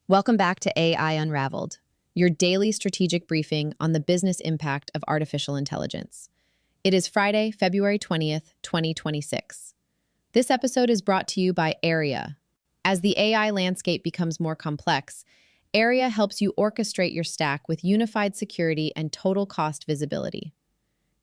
Welcome back to AI Unraveled, your daily strategic briefing on the business impact of artificial intelligence. It is Friday, February 20th, 2026. This episode is brought to you by AIRIA. As the AI landscape becomes more complex, AIRIA helps you orchestrate your stack with unified security and total cost visibility.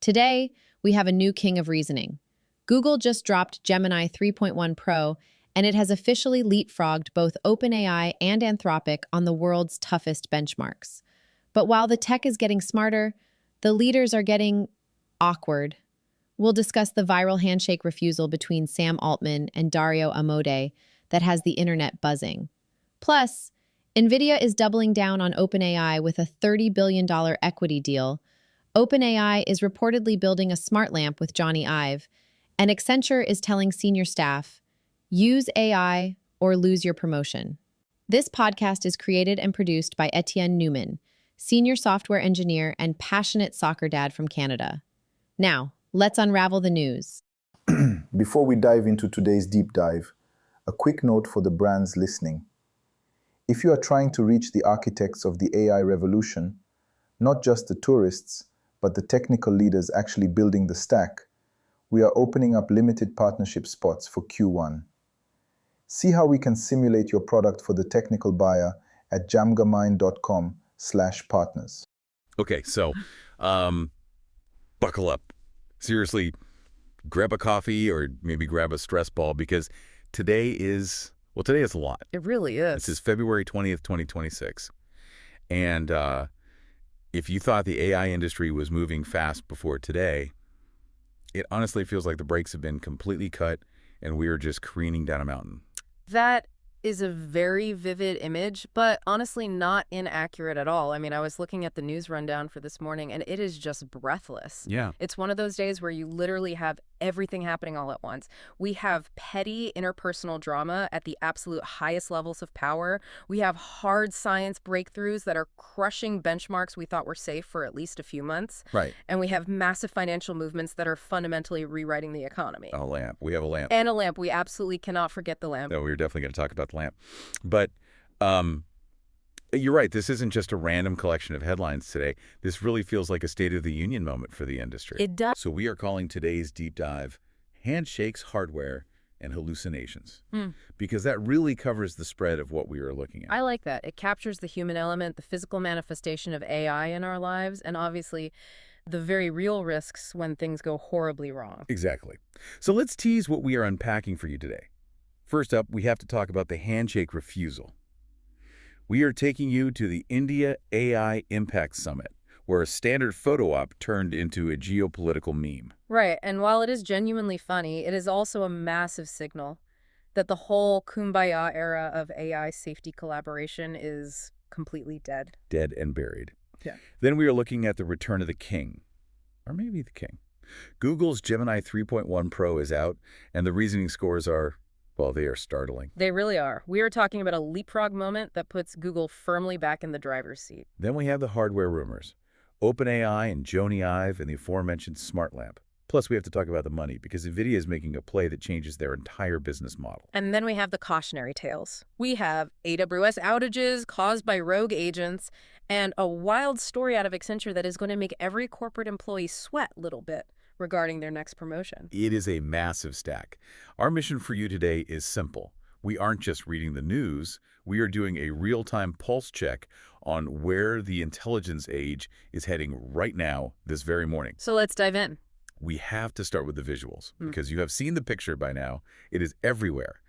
Today, we have a new king of reasoning. Google just dropped Gemini 3.1 Pro, and it has officially leapfrogged both OpenAI and Anthropic on the world's toughest benchmarks. But while the tech is getting smarter, the leaders are getting awkward. We'll discuss the viral handshake refusal between Sam Altman and Dario Amodei that has the internet buzzing. Plus, Nvidia is doubling down on OpenAI with a $30 billion equity deal. OpenAI is reportedly building a smart lamp with Jony Ive, and Accenture is telling senior staff, use AI or lose your promotion. This podcast is created and produced by Etienne Newman, senior software engineer and passionate soccer dad from Canada. Now, let's unravel the news. Before we dive into today's deep dive, a quick note for the brands listening. If you are trying to reach the architects of the AI revolution, not just the tourists, but the technical leaders actually building the stack, we are opening up limited partnership spots for Q1. See how we can simulate your product for the technical buyer at jamgamine.com/partners. Okay, so buckle up. Seriously, grab a coffee or maybe grab a stress ball because today is a lot. It really is. This is February 20th, 2026. And if you thought the AI industry was moving fast before today, it honestly feels like the brakes have been completely cut and we are just careening down a mountain. That is a very vivid image, but honestly not inaccurate at all. I mean, I was looking at the news rundown for this morning, and it is just breathless. Yeah. It's one of those days where you literally have everything happening all at once. We have petty interpersonal drama at the absolute highest levels of power. We have hard science breakthroughs that are crushing benchmarks we thought were safe for at least a few months. Right. And we have massive financial movements that are fundamentally rewriting the economy. A lamp. We have a lamp. And a lamp. We absolutely cannot forget the lamp. No, we're definitely going to talk about the lamp. But you're right. This isn't just a random collection of headlines today. This really feels like a State of the Union moment for the industry. It does. So we are calling today's deep dive Handshakes, Hardware, and Hallucinations, because that really covers the spread of what we are looking at. I like that. It captures the human element, the physical manifestation of AI in our lives, and obviously the very real risks when things go horribly wrong. Exactly. So let's tease what we are unpacking for you today. First up, we have to talk about the handshake refusal. We are taking you to the India AI Impact Summit, where a standard photo op turned into a geopolitical meme. Right, and while it is genuinely funny, it is also a massive signal that the whole kumbaya era of AI safety collaboration is completely dead. Dead and buried. Yeah. Then we are looking at the return of the king, or maybe the king. Google's Gemini 3.1 Pro is out, and the reasoning scores are, well, they are startling. They really are. We are talking about a leapfrog moment that puts Google firmly back in the driver's seat. Then we have the hardware rumors. OpenAI and Jony Ive and the aforementioned smart lamp. Plus, we have to talk about the money, because Nvidia is making a play that changes their entire business model. And then we have the cautionary tales. We have AWS outages caused by rogue agents, and a wild story out of Accenture that is going to make every corporate employee sweat a little bit regarding their next promotion. It is a massive stack. Our mission for you today is simple. We aren't just reading the news. We are doing a real-time pulse check on where the intelligence age is heading right now, this very morning. So let's dive in. We have to start with the visuals, because you have seen the picture by now. It is everywhere.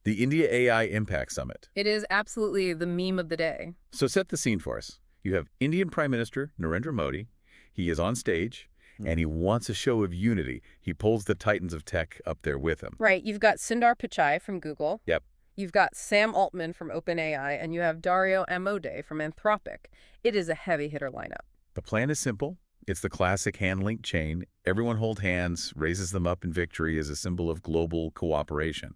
The India AI Impact Summit. It is absolutely the meme of the day. So set the scene for us. You have Indian Prime Minister Narendra Modi. He is on stage, and he wants a show of unity. He pulls the titans of tech up there with him. Right. You've got Sundar Pichai from Google. Yep. You've got Sam Altman from OpenAI, and you have Dario Amodei from Anthropic. It is a heavy-hitter lineup. The plan is simple. It's the classic hand-link chain. Everyone hold hands, raises them up in victory as a symbol of global cooperation.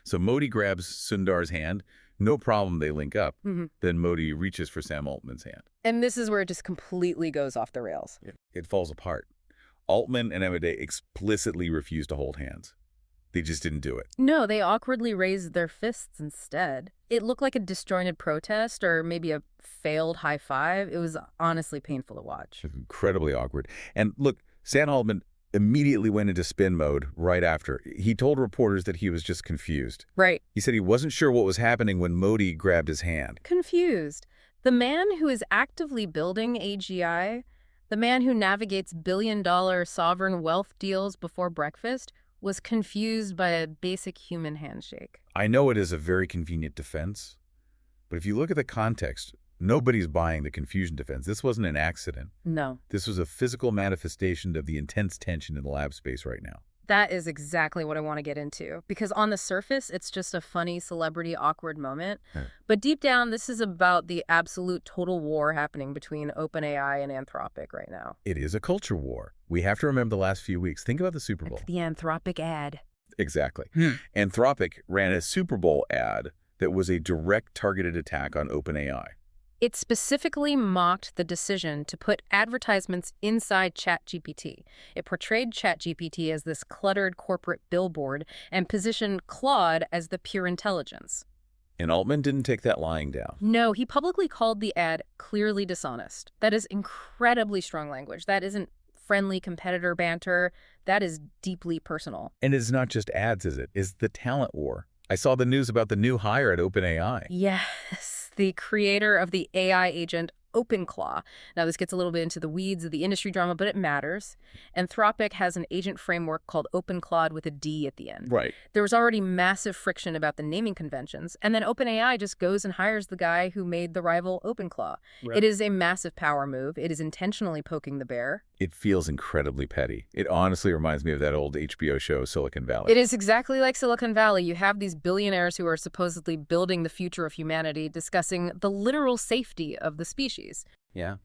So Modi grabs Sundar's hand. No problem, they link up. Then Modi reaches for Sam Altman's hand. And this is where it just completely goes off the rails. It falls apart. Altman and Amodei explicitly refuse to hold hands. They just didn't do it. No, they awkwardly raised their fists instead. It looked like a disjointed protest or maybe a failed high five. It was honestly painful to watch. It's incredibly awkward. And look, Sam Altman immediately went into spin mode right after. He told reporters that he was just confused. Right. He said he wasn't sure what was happening when Modi grabbed his hand. Confused. The man who is actively building AGI, the man who navigates billion-dollar sovereign wealth deals before breakfast, was confused by a basic human handshake. I know it is a very convenient defense, but if you look at the context, nobody's buying the confusion defense. This wasn't an accident. No. This was a physical manifestation of the intense tension in the lab space right now. That is exactly what I want to get into, because on the surface, it's just a funny celebrity awkward moment. But deep down, this is about the absolute total war happening between OpenAI and Anthropic right now. It is a culture war. We have to remember the last few weeks. Think about the Super Bowl. The Anthropic ad. Exactly. Anthropic ran a Super Bowl ad that was a direct targeted attack on OpenAI. It specifically mocked the decision to put advertisements inside ChatGPT. It portrayed ChatGPT as this cluttered corporate billboard and positioned Claude as the pure intelligence. And Altman didn't take that lying down. No, he publicly called the ad clearly dishonest. That is incredibly strong language. That isn't friendly competitor banter. That is deeply personal. And it's not just ads, is it? It's the talent war. I saw the news about the new hire at OpenAI. Yes, the creator of the AI agent OpenClaw. Now, this gets a little bit into the weeds of the industry drama, but it matters. Anthropic has an agent framework called OpenClaw with a D at the end. Right. There was already massive friction about the naming conventions, and then OpenAI just goes and hires the guy who made the rival OpenClaw. Right. It is a massive power move. It is intentionally poking the bear. It feels incredibly petty. It honestly reminds me of that old HBO show, Silicon Valley. It is exactly like Silicon Valley. You have these billionaires who are supposedly building the future of humanity, discussing the literal safety of the species. Yeah.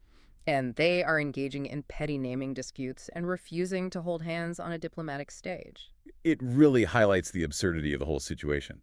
And they are engaging in petty naming disputes and refusing to hold hands on a diplomatic stage. It really highlights the absurdity of the whole situation.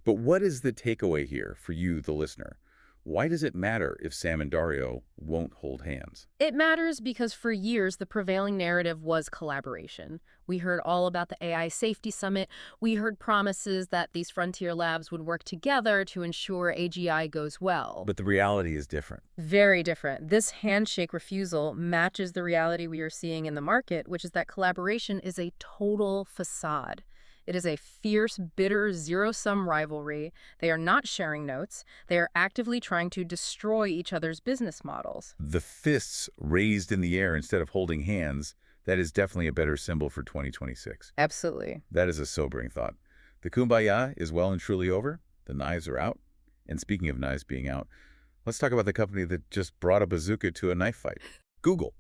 But what is the takeaway here for you, the listener? Why does it matter if Sam and Dario won't hold hands? It matters because for years, the prevailing narrative was collaboration. We heard all about the AI Safety Summit. We heard promises that these frontier labs would work together to ensure AGI goes well. But the reality is different. Very different. This handshake refusal matches the reality we are seeing in the market, which is that collaboration is a total facade. It is a fierce, bitter, zero-sum rivalry. They are not sharing notes. They are actively trying to destroy each other's business models. The fists raised in the air instead of holding hands, that is definitely a better symbol for 2026. Absolutely. That is a sobering thought. The kumbaya is well and truly over. The knives are out. And speaking of knives being out, let's talk about the company that just brought a bazooka to a knife fight. Google.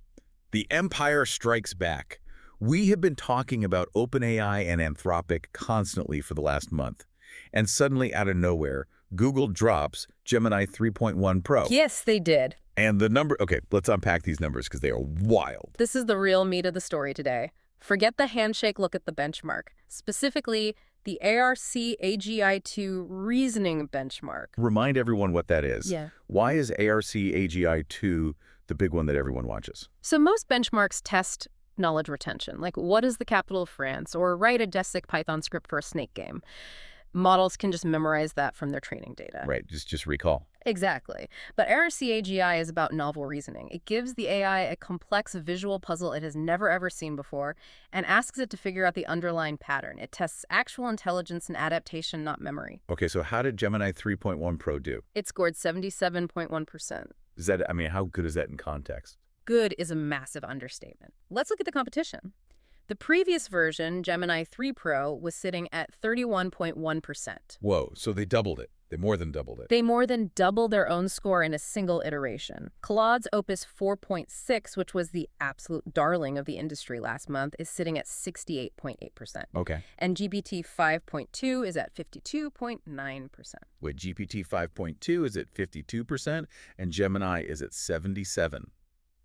The empire strikes back. We have been talking about OpenAI and Anthropic constantly for the last month. And suddenly, out of nowhere, Google drops Gemini 3.1 Pro. Yes, they did. And the number... Okay, let's unpack these numbers because they are wild. This is the real meat of the story today. Forget the handshake, look at the benchmark. Specifically, the ARC AGI-2 reasoning benchmark. Remind everyone what that is. Yeah. Why is ARC AGI-2 the big one that everyone watches? So most benchmarks test knowledge retention, like what is the capital of France, or write a Desic Python script for a snake game. Models can just memorize that from their training data. Right, just recall. Exactly. But ARC AGI is about novel reasoning. It gives the AI a complex visual puzzle it has never ever seen before and asks it to figure out the underlying pattern. It tests actual intelligence and adaptation, not memory. Okay, so how did Gemini 3.1 Pro do? It scored 77.1%. Is that, I mean, how good is that in context? Good is a massive understatement. Let's look at the competition. The previous version, Gemini 3 Pro, was sitting at 31.1%. Whoa, so they doubled it. They more than doubled it. They more than doubled their own score in a single iteration. Claude's Opus 4.6, which was the absolute darling of the industry last month, is sitting at 68.8%. Okay. And GPT 5.2 is at 52.9%. With GPT 5.2 is at 52% and Gemini is at 77%.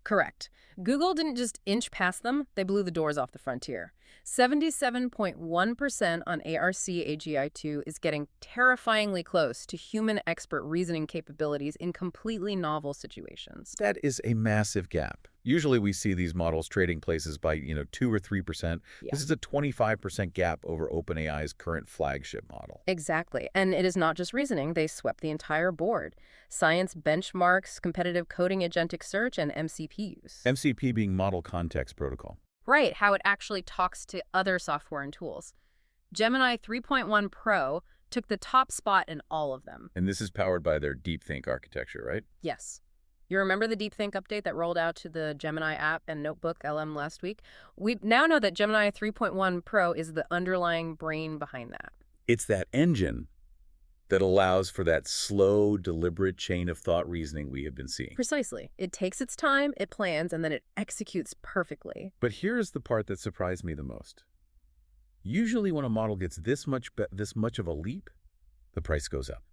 Correct. Google didn't just inch past them, they blew the doors off the frontier. 77.1% on ARC-AGI-2 is getting terrifyingly close to human expert reasoning capabilities in completely novel situations. That is a massive gap. Usually we see these models trading places by, 2 or 3%. Yeah. This is a 25% gap over OpenAI's current flagship model. Exactly. And it is not just reasoning. They swept the entire board. Science benchmarks, competitive coding, agentic search, and MCP use. MCP being Model Context Protocol. Right, how it actually talks to other software and tools. Gemini 3.1 Pro took the top spot in all of them. And this is powered by their DeepThink architecture, right? Yes. You remember the DeepThink update that rolled out to the Gemini app and Notebook LM last week? We now know that Gemini 3.1 Pro is the underlying brain behind that. It's that engine that allows for that slow, deliberate chain of thought reasoning we have been seeing. Precisely. It takes its time, it plans, and then it executes perfectly. But here's the part that surprised me the most. Usually when a model gets this much of a leap, the price goes up.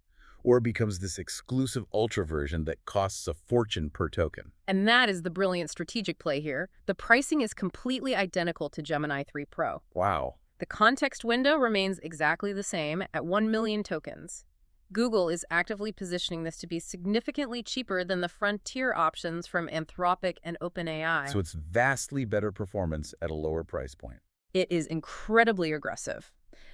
Or it becomes this exclusive ultra version that costs a fortune per token. And that is the brilliant strategic play here. The pricing is completely identical to Gemini 3 Pro. Wow. The context window remains exactly the same at 1 million tokens. Google is actively positioning this to be significantly cheaper than the frontier options from Anthropic and OpenAI. So it's vastly better performance at a lower price point. It is incredibly aggressive.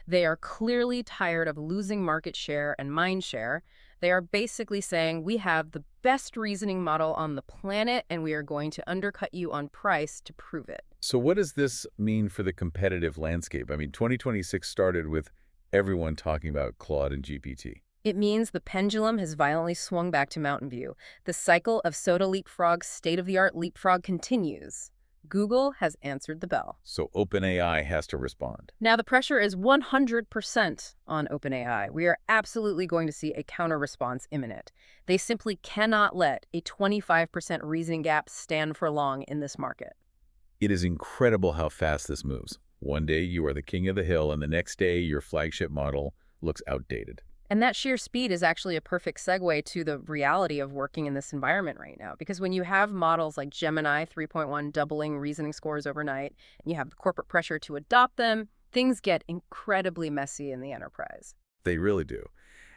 They are clearly tired of losing market share and mind share. They are basically saying, we have the best reasoning model on the planet, and we are going to undercut you on price to prove it. So what does this mean for the competitive landscape? I mean, 2026 started with everyone talking about Claude and GPT. It means the pendulum has violently swung back to Mountain View. The cycle of soda leapfrog's state-of-the-art leapfrog continues. Google has answered the bell. So OpenAI has to respond. Now the pressure is 100% on OpenAI. We are absolutely going to see a counter-response imminent. They simply cannot let a 25% reasoning gap stand for long in this market. It is incredible how fast this moves. One day you are the king of the hill, and the next day your flagship model looks outdated. And that sheer speed is actually a perfect segue to the reality of working in this environment right now. Because when you have models like Gemini 3.1 doubling reasoning scores overnight, and you have the corporate pressure to adopt them, things get incredibly messy in the enterprise. They really do.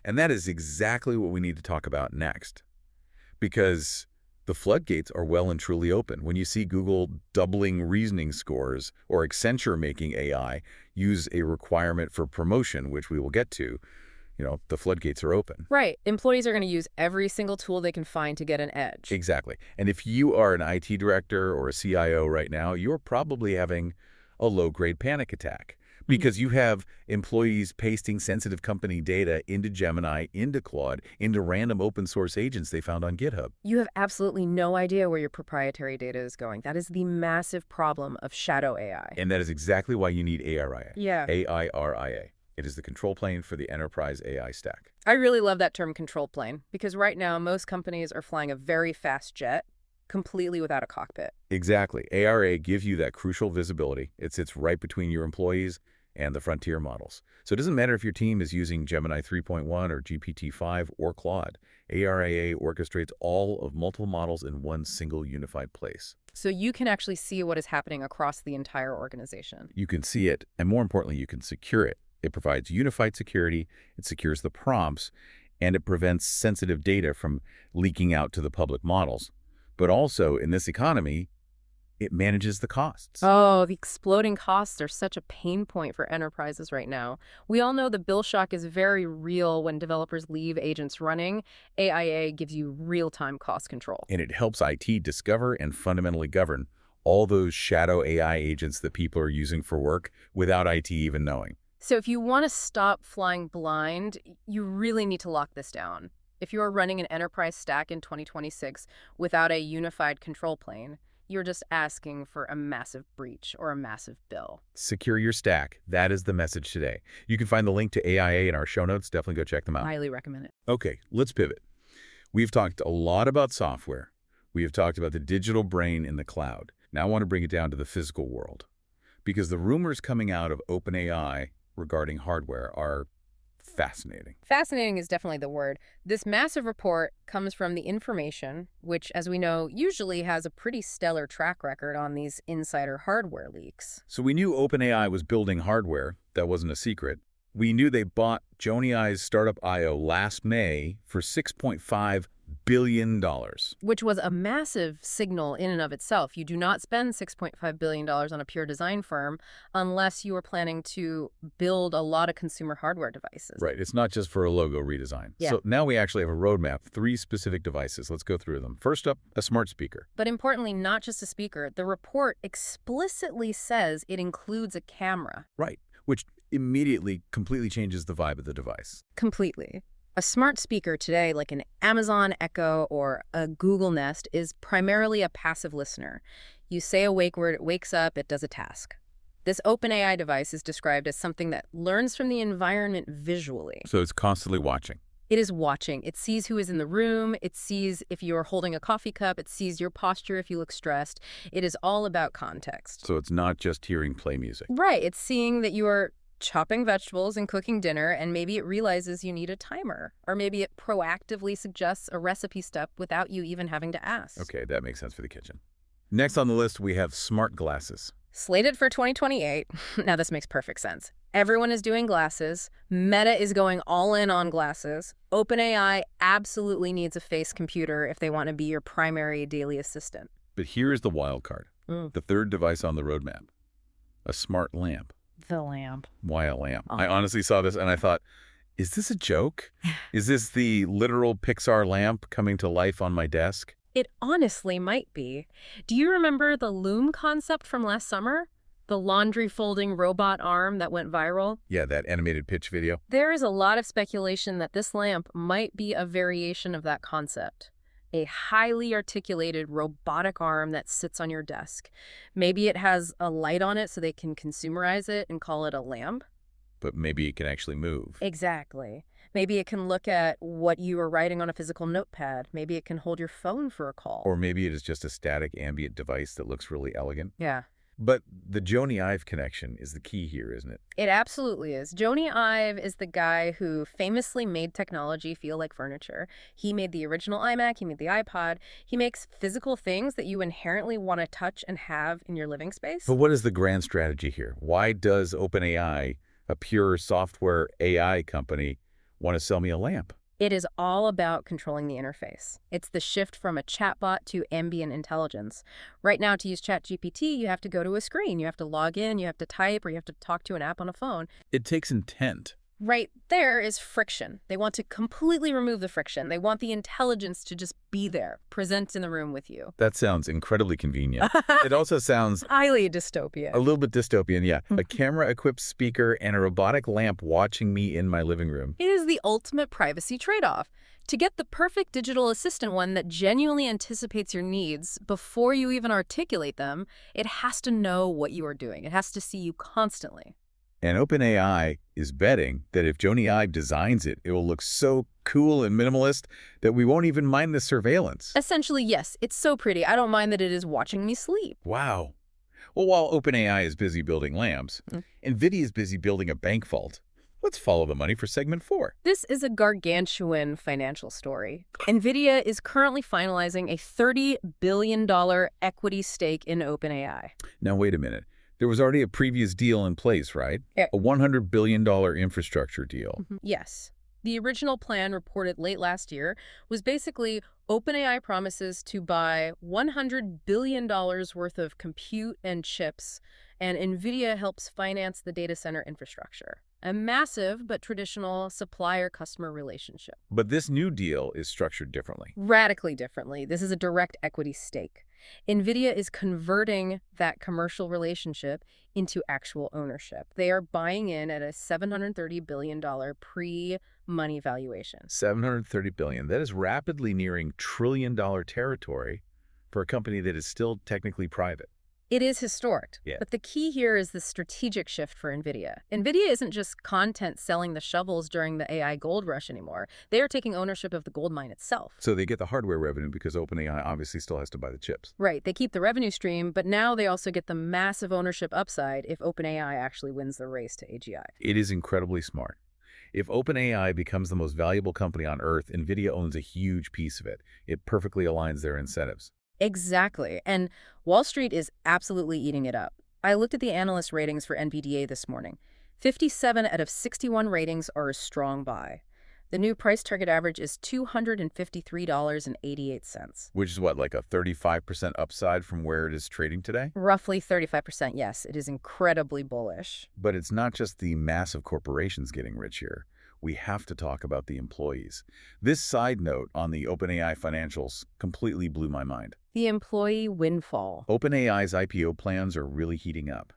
And that is exactly what we need to talk about next. Because the floodgates are well and truly open. When you see Google doubling reasoning scores or Accenture making AI use a requirement for promotion, which we will get to, the floodgates are open. Right. Employees are going to use every single tool they can find to get an edge. Exactly. And if you are an IT director or a CIO right now, you're probably having a low-grade panic attack because you have employees pasting sensitive company data into Gemini, into Claude, into random open source agents they found on GitHub. You have absolutely no idea where your proprietary data is going. That is the massive problem of shadow AI. And that is exactly why you need AIRIA. Yeah. AIRIA. It is the control plane for the enterprise AI stack. I really love that term control plane because right now most companies are flying a very fast jet completely without a cockpit. Exactly. AIRIA gives you that crucial visibility. It sits right between your employees and the frontier models. So it doesn't matter if your team is using Gemini 3.1 or GPT-5 or Claude. AIRIA orchestrates all of multiple models in one single unified place. So you can actually see what is happening across the entire organization. You can see it, and more importantly, you can secure it. It provides unified security, it secures the prompts, and it prevents sensitive data from leaking out to the public models. But also, in this economy, it manages the costs. Oh, the exploding costs are such a pain point for enterprises right now. We all know the bill shock is very real when developers leave agents running. AIA gives you real-time cost control. And it helps IT discover and fundamentally govern all those shadow AI agents that people are using for work without IT even knowing. So if you want to stop flying blind, you really need to lock this down. If you are running an enterprise stack in 2026 without a unified control plane, you're just asking for a massive breach or a massive bill. Secure your stack. That is the message today. You can find the link to AIA in our show notes. Definitely go check them out. Highly recommend it. Okay, let's pivot. We've talked a lot about software. We have talked about the digital brain in the cloud. Now I want to bring it down to the physical world. Because the rumors coming out of OpenAI regarding hardware are Fascinating. Fascinating is definitely the word. This massive report comes from The Information, which, as we know, usually has a pretty stellar track record on these insider hardware leaks. So we knew OpenAI was building hardware. That wasn't a secret. We knew they bought Jony Ive's startup IO last May for $6.5 billion. Which was a massive signal in and of itself. You do not spend $6.5 billion on a pure design firm unless you are planning to build a lot of consumer hardware devices. Right. It's not just for a logo redesign. Yeah. So now we actually have a roadmap, 3 specific devices. Let's go through them. First up, a smart speaker. But importantly, not just a speaker. The report explicitly says it includes a camera. Right. Which immediately completely changes the vibe of the device. Completely. A smart speaker today, like an Amazon Echo or a Google Nest, is primarily a passive listener. You say a wake word, it wakes up, it does a task. This OpenAI device is described as something that learns from the environment visually. So it's constantly watching. It is watching. It sees who is in the room. It sees if you're holding a coffee cup. It sees your posture if you look stressed. It is all about context. So it's not just hearing play music. Right. It's seeing that you are chopping vegetables and cooking dinner, and maybe it realizes you need a timer. Or maybe it proactively suggests a recipe step without you even having to ask. Okay, that makes sense for the kitchen. Next on the list, we have smart glasses. Slated for 2028. Now this makes perfect sense. Everyone is doing glasses. Meta is going all in on glasses. OpenAI absolutely needs a face computer if they want to be your primary daily assistant. But here's the wild card. The third device on the roadmap. A smart lamp. The lamp. Why a lamp? Oh. I honestly saw this and I thought, is this a joke? Is this the literal Pixar lamp coming to life on my desk? It honestly might be. Do you remember the Loom concept from last summer? The laundry folding robot arm that went viral? Yeah, that animated pitch video. There is a lot of speculation that this lamp might be a variation of that concept. A highly articulated robotic arm that sits on your desk. Maybe it has a light on it so they can consumerize it and call it a lamp. But maybe it can actually move. Exactly. Maybe it can look at what you are writing on a physical notepad. Maybe it can hold your phone for a call. Or maybe it is just a static ambient device that looks really elegant. Yeah. But the Jony Ive connection is the key here, isn't it? It absolutely is. Jony Ive is the guy who famously made technology feel like furniture. He made the original iMac, he made the iPod. He makes physical things that you inherently want to touch and have in your living space. But what is the grand strategy here? Why does OpenAI, a pure software AI company, want to sell me a lamp? It is all about controlling the interface. It's the shift from a chatbot to ambient intelligence. Right now, to use ChatGPT, you have to go to a screen. You have to log in, you have to type, or you have to talk to an app on a phone. It takes intent. Right there is friction. They want to completely remove the friction. They want the intelligence to just be there, present in the room with you. That sounds incredibly convenient. It also sounds Highly dystopian. a little bit dystopian, yeah. A camera-equipped speaker and a robotic lamp watching me in my living room. It is the ultimate privacy trade-off. To get the perfect digital assistant, one that genuinely anticipates your needs before you even articulate them, it has to know what you are doing. It has to see you constantly. And OpenAI is betting that if Jony Ive designs it, it will look so cool and minimalist that we won't even mind the surveillance. Essentially, yes, it's so pretty. I don't mind that it is watching me sleep. Wow. Well, while OpenAI is busy building lamps, Nvidia is busy building a bank vault. Let's follow the money for segment 4. This is a gargantuan financial story. Nvidia is currently finalizing a $30 billion equity stake in OpenAI. Now, wait a minute. There was already a previous deal in place, right? Yeah. A $100 billion infrastructure deal. Yes. The original plan reported late last year was basically OpenAI promises to buy $100 billion worth of compute and chips, and Nvidia helps finance the data center infrastructure. A massive but traditional supplier-customer relationship. But this new deal is structured differently. Radically differently. This is a direct equity stake. Nvidia is converting that commercial relationship into actual ownership. They are buying in at a $730 billion pre-money valuation. $730 billion. That is rapidly nearing trillion-dollar territory for a company that is still technically private. It is historic, Yeah. but the key here is the strategic shift for Nvidia. Nvidia isn't just content selling the shovels during the AI gold rush anymore. They are taking ownership of the gold mine itself. So they get the hardware revenue because OpenAI obviously still has to buy the chips. Right, they keep the revenue stream, but now they also get the massive ownership upside if OpenAI actually wins the race to AGI. It is incredibly smart. If OpenAI becomes the most valuable company on Earth, Nvidia owns a huge piece of it. It perfectly aligns their incentives. Exactly. And Wall Street is absolutely eating it up. I looked at the analyst ratings for NVDA this morning. 57 out of 61 ratings are a strong buy. The new price target average is $253.88. Which is what, like a 35% upside from where it is trading today? Roughly 35%, yes. It is incredibly bullish. But it's not just the massive corporations getting rich here. We have to talk about the employees. This side note on the OpenAI financials completely blew my mind. The employee windfall. OpenAI's IPO plans are really heating up,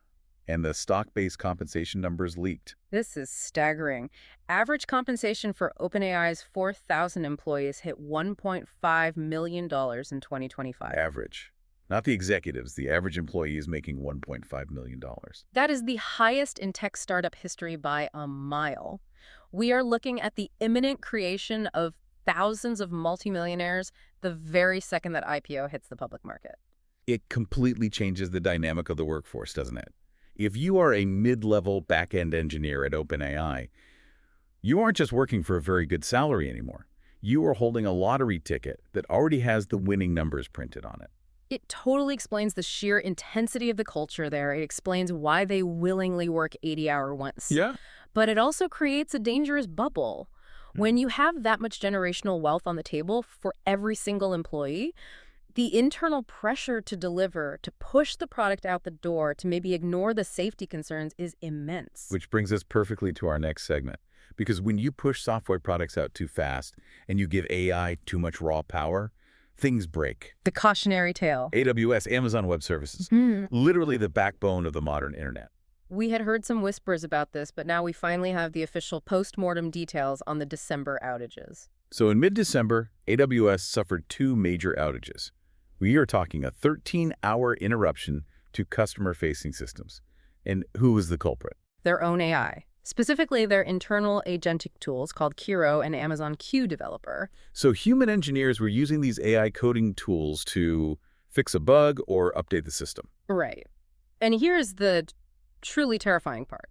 and the stock-based compensation numbers leaked. This is staggering. Average compensation for OpenAI's 4,000 employees hit $1.5 million in 2025. Average. Not the executives. The average employee is making $1.5 million. That is the highest in tech startup history by a mile. We are looking at the imminent creation of thousands of multimillionaires the very second that IPO hits the public market. It completely changes the dynamic of the workforce, doesn't it? If you are a mid-level back-end engineer at OpenAI, you aren't just working for a very good salary anymore. You are holding a lottery ticket that already has the winning numbers printed on it. It totally explains the sheer intensity of the culture there. It explains why they willingly work 80-hour ones. Yeah. But it also creates a dangerous bubble. When you have that much generational wealth on the table for every single employee, the internal pressure to deliver, to push the product out the door, to maybe ignore the safety concerns is immense. Which brings us perfectly to our next segment. Because when you push software products out too fast and you give AI too much raw power, things break. The cautionary tale. AWS, Amazon Web Services, literally the backbone of the modern internet. We had heard some whispers about this, but now we finally have the official post-mortem details on the December outages. So in mid-December, AWS suffered two major outages. We are talking a 13-hour interruption to customer-facing systems. And who was the culprit? Their own AI. Specifically, their internal agentic tools called Kiro and Amazon Q Developer. So human engineers were using these AI coding tools to fix a bug or update the system. Right. And here's the truly terrifying part.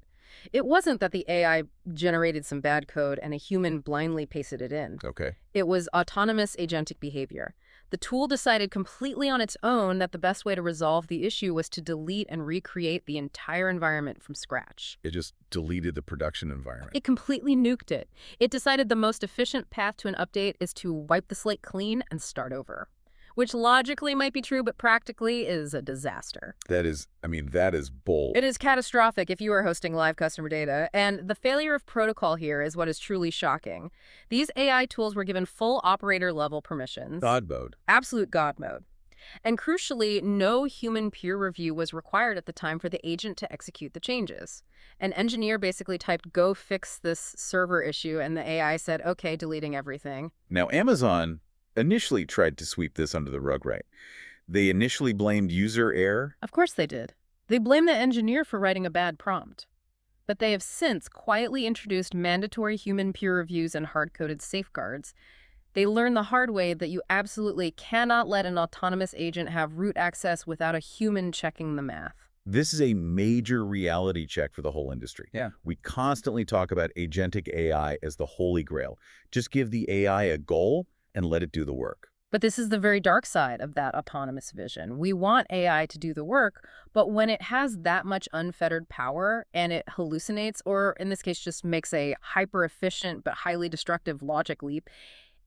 It wasn't that the AI generated some bad code and a human blindly pasted it in. Okay. It was autonomous agentic behavior. The tool decided completely on its own that the best way to resolve the issue was to delete and recreate the entire environment from scratch. It just deleted the production environment. It completely nuked it. It decided the most efficient path to an update is to wipe the slate clean and start over. Which logically might be true, but practically is a disaster. That is bold. It is catastrophic if you are hosting live customer data, and the failure of protocol here is what is truly shocking. These AI tools were given full operator-level permissions. God mode. Absolute God mode. And crucially, no human peer review was required at the time for the agent to execute the changes. An engineer basically typed, "Go fix this server issue," and the AI said, "Okay, deleting everything." Now, Amazon initially tried to sweep this under the rug, right? They initially blamed user error. Of course they did. They blamed the engineer for writing a bad prompt. But they have since quietly introduced mandatory human peer reviews and hard-coded safeguards. They learned the hard way that you absolutely cannot let an autonomous agent have root access without a human checking the math. This is a major reality check for the whole industry. Yeah. We constantly talk about agentic AI as the holy grail. Just give the AI a goal and let it do the work. But this is the very dark side of that autonomous vision. We want AI to do the work, but when it has that much unfettered power and it hallucinates, or in this case just makes a hyper-efficient but highly destructive logic leap,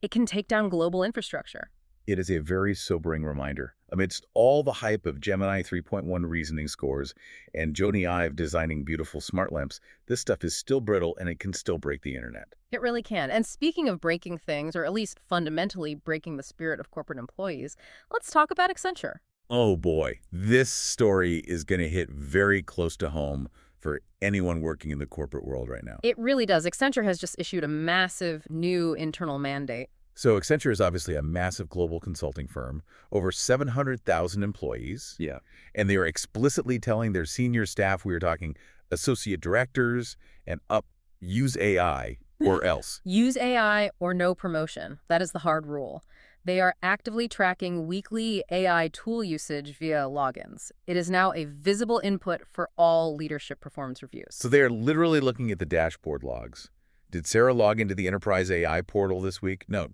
it can take down global infrastructure. It is a very sobering reminder. Amidst all the hype of Gemini 3.1 reasoning scores and Jony Ive-designing beautiful smart lamps, this stuff is still brittle and it can still break the internet. It really can. And speaking of breaking things, or at least fundamentally breaking the spirit of corporate employees, let's talk about Accenture. Oh boy, this story is going to hit very close to home for anyone working in the corporate world right now. It really does. Accenture has just issued a massive new internal mandate. So Accenture is obviously a massive global consulting firm, over 700,000 employees. Yeah. And they are explicitly telling their senior staff, we are talking associate directors and up, use AI or else. Use AI or no promotion. That is the hard rule. They are actively tracking weekly AI tool usage via logins. It is now a visible input for all leadership performance reviews. So they are literally looking at the dashboard logs, Did Sarah log into the Enterprise AI portal this week? No.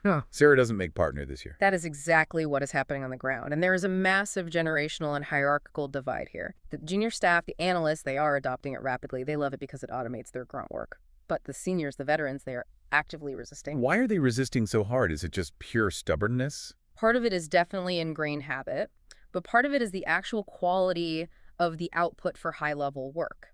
Huh. Sarah doesn't make partner this year. That is exactly what is happening on the ground. And there is a massive generational and hierarchical divide here. The junior staff, the analysts, they are adopting it rapidly. They love it because it automates their grunt work. But the seniors, the veterans, they are actively resisting. Why are they resisting so hard? Is it just pure stubbornness? Part of it is definitely ingrained habit, but part of it is the actual quality of the output for high-level work.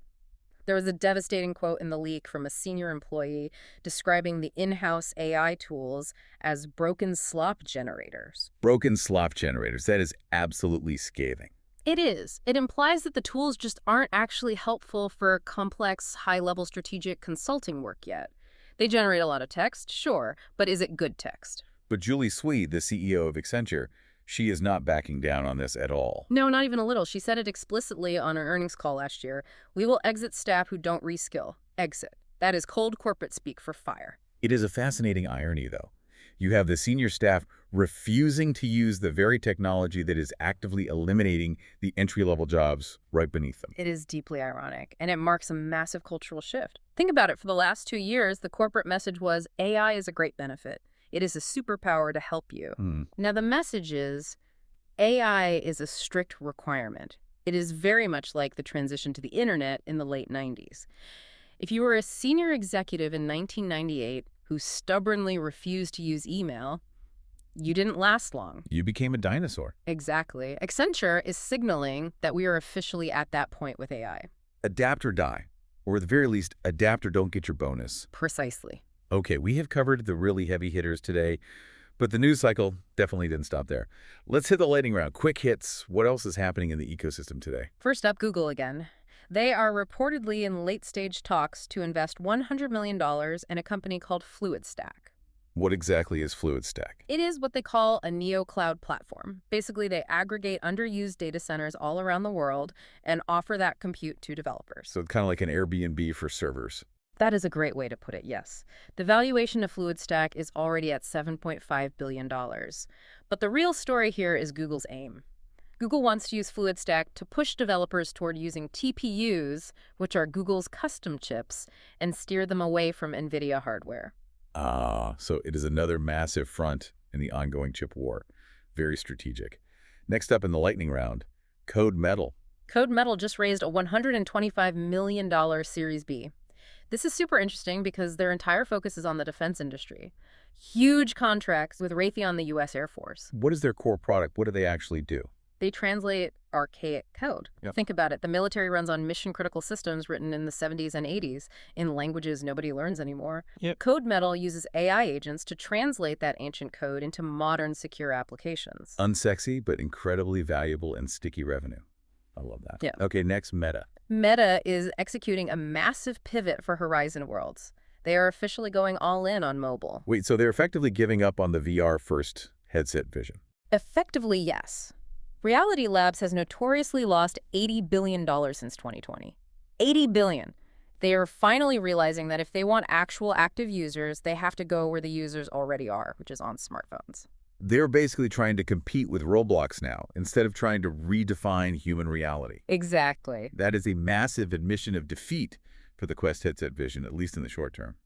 There was a devastating quote in the leak from a senior employee describing the in-house AI tools as broken slop generators. Broken slop generators. That is absolutely scathing. It is. It implies that the tools just aren't actually helpful for complex, high-level strategic consulting work yet. They generate a lot of text, sure, but is it good text? But Julie Swede, the CEO of Accenture, she is not backing down on this at all. No, not even a little. She said it explicitly on her earnings call last year. We will exit staff who don't reskill. Exit. That is cold corporate speak for fire. It is a fascinating irony, though. You have the senior staff refusing to use the very technology that is actively eliminating the entry-level jobs right beneath them. It is deeply ironic, and it marks a massive cultural shift. Think about it. For the last 2 years, the corporate message was AI is a great benefit. It is a superpower to help you. Now, the message is AI is a strict requirement. It is very much like the transition to the internet in the late 90s. If you were a senior executive in 1998 who stubbornly refused to use email, you didn't last long. You became a dinosaur. Exactly. Accenture is signaling that we are officially at that point with AI. Adapt or die. Or at the very least, adapt or don't get your bonus. Precisely. Okay, we have covered the really heavy hitters today, but the news cycle definitely didn't stop there. Let's hit the lightning round. Quick hits. What else is happening in the ecosystem today? First up, Google again. They are reportedly in late-stage talks to invest $100 million in a company called Fluidstack. What exactly is Fluidstack? It is what they call a neo-cloud platform. Basically, they aggregate underused data centers all around the world and offer that compute to developers. So it's kind of like an Airbnb for servers. That is a great way to put it, yes. The valuation of Fluidstack is already at $7.5 billion. But the real story here is Google's aim. Google wants to use Fluidstack to push developers toward using TPUs, which are Google's custom chips, and steer them away from Nvidia hardware. So it is another massive front in the ongoing chip war. Very strategic. Next up in the lightning round, Code Metal. Code Metal just raised a $125 million Series B. This is super interesting because their entire focus is on the defense industry. Huge contracts with Raytheon, the U.S. Air Force. What is their core product? What do they actually do? They translate archaic code. Yep. Think about it. The military runs on mission-critical systems written in the 70s and 80s in languages nobody learns anymore. Yep. Code Metal uses AI agents to translate that ancient code into modern, secure applications. Unsexy, but incredibly valuable and sticky revenue. I love that. Yeah. Okay, next, Meta. Meta is executing a massive pivot for Horizon Worlds. They are officially going all in on mobile. Wait, so they're effectively giving up on the VR-first headset vision? Effectively, yes. Reality Labs has notoriously lost $80 billion since 2020. $80 billion. They are finally realizing that if they want actual active users, they have to go where the users already are, which is on smartphones. They're basically trying to compete with Roblox now, instead of trying to redefine human reality. Exactly. That is a massive admission of defeat for the Quest headset vision, at least in the short term.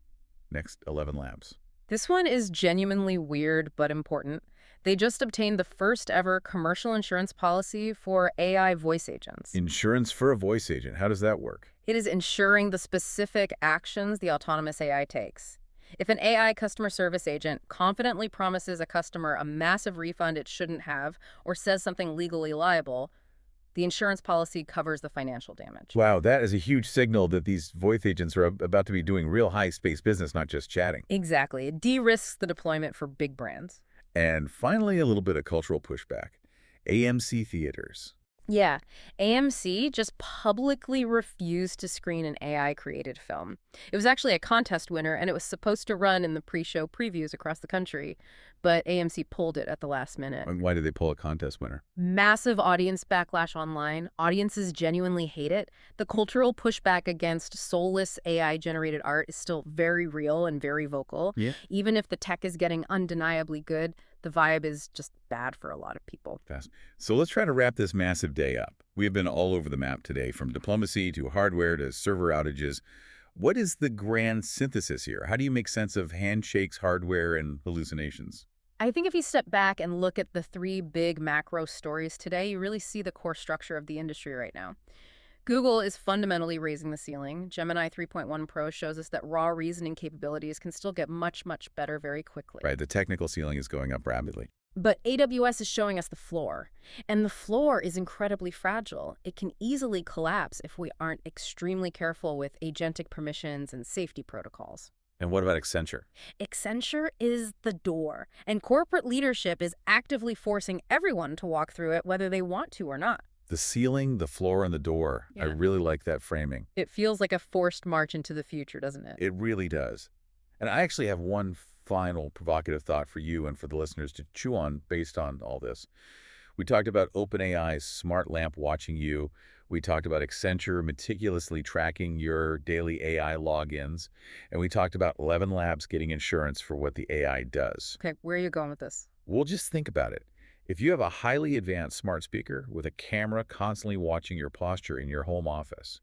Next, 11 Labs. This one is genuinely weird but important. They just obtained the first ever commercial insurance policy for AI voice agents. Insurance for a voice agent. How does that work? It is ensuring the specific actions the autonomous AI takes. If an AI customer service agent confidently promises a customer a massive refund it shouldn't have or says something legally liable, the insurance policy covers the financial damage. Wow, that is a huge signal that these voice agents are about to be doing real high-space business, not just chatting. Exactly. It de-risks the deployment for big brands. And finally, a little bit of cultural pushback. AMC theaters. Yeah, AMC just publicly refused to screen an AI-created film. It was actually a contest winner, and it was supposed to run in the pre-show previews across the country, but AMC pulled it at the last minute. And why did they pull a contest winner? Massive audience backlash online. Audiences genuinely hate it. The cultural pushback against soulless AI-generated art is still very real and very vocal. Yeah. Even if the tech is getting undeniably good, the vibe is just bad for a lot of people. Fast. So let's try to wrap this massive day up. We have been all over the map today, from diplomacy to hardware to server outages. What is the grand synthesis here? How do you make sense of Handshake's hardware and hallucinations? I think if you step back and look at the three big macro stories today, you really see the core structure of the industry right now. Google is fundamentally raising the ceiling. Gemini 3.1 Pro shows us that raw reasoning capabilities can still get much, much better very quickly. Right, the technical ceiling is going up rapidly. But AWS is showing us the floor. And the floor is incredibly fragile. It can easily collapse if we aren't extremely careful with agentic permissions and safety protocols. And what about Accenture? Accenture is the door, and corporate leadership is actively forcing everyone to walk through it whether they want to or not. The ceiling, the floor, and the door. I Yeah. really like that framing. It feels like a forced march into the future, doesn't it? It really does. And I actually have one final provocative thought for you and for the listeners to chew on based on all this. We talked about OpenAI's smart lamp watching you. We talked about Accenture meticulously tracking your daily AI logins. And we talked about 11 Labs getting insurance for what the AI does. Okay, where are you going with this? Well, just think about it. If you have a highly advanced smart speaker with a camera constantly watching your posture in your home office,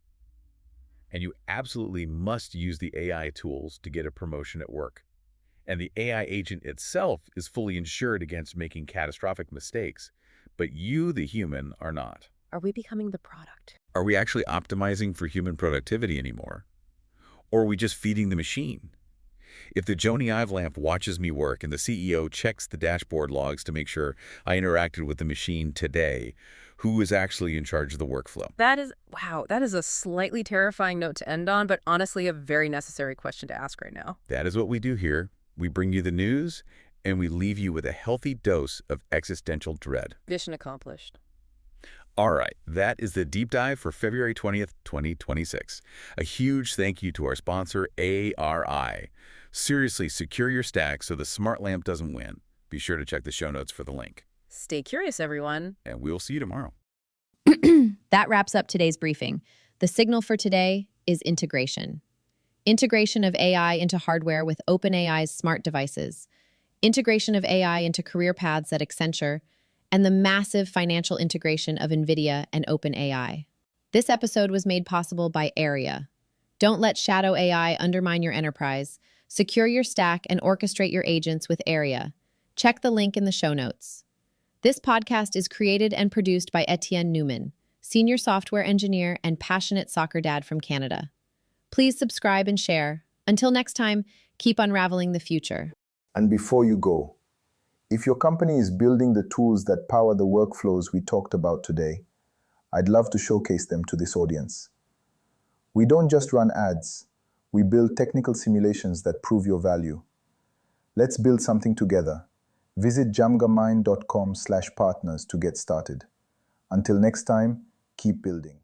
and you absolutely must use the AI tools to get a promotion at work, and the AI agent itself is fully insured against making catastrophic mistakes, but you, the human, are not. Are we becoming the product? Are we actually optimizing for human productivity anymore? Or are we just feeding the machine? If the Jony Ive lamp watches me work and the CEO checks the dashboard logs to make sure I interacted with the machine today, who is actually in charge of the workflow? Wow, that is a slightly terrifying note to end on, but honestly a very necessary question to ask right now. That is what we do here. We bring you the news, and we leave you with a healthy dose of existential dread. Mission accomplished. All right, that is the deep dive for February 20th, 2026. A huge thank you to our sponsor, ARI. Seriously, secure your stack so the smart lamp doesn't win. Be sure to check the show notes for the link. Stay curious, everyone. And we'll see you tomorrow. That wraps up today's briefing. The signal for today is integration. Integration of AI into hardware with OpenAI's smart devices. Integration of AI into career paths at Accenture, and the massive financial integration of Nvidia and OpenAI. This episode was made possible by AIRIA. Don't let shadow AI undermine your enterprise. Secure your stack and orchestrate your agents with AIRIA. Check the link in the show notes. This podcast is created and produced by Etienne Newman, senior software engineer and passionate soccer dad from Canada. Please subscribe and share. Until next time, keep unraveling the future. And before you go, if your company is building the tools that power the workflows we talked about today, I'd love to showcase them to this audience. We don't just run ads, we build technical simulations that prove your value. Let's build something together. Visit jamgamind.com/partners to get started. Until next time, keep building.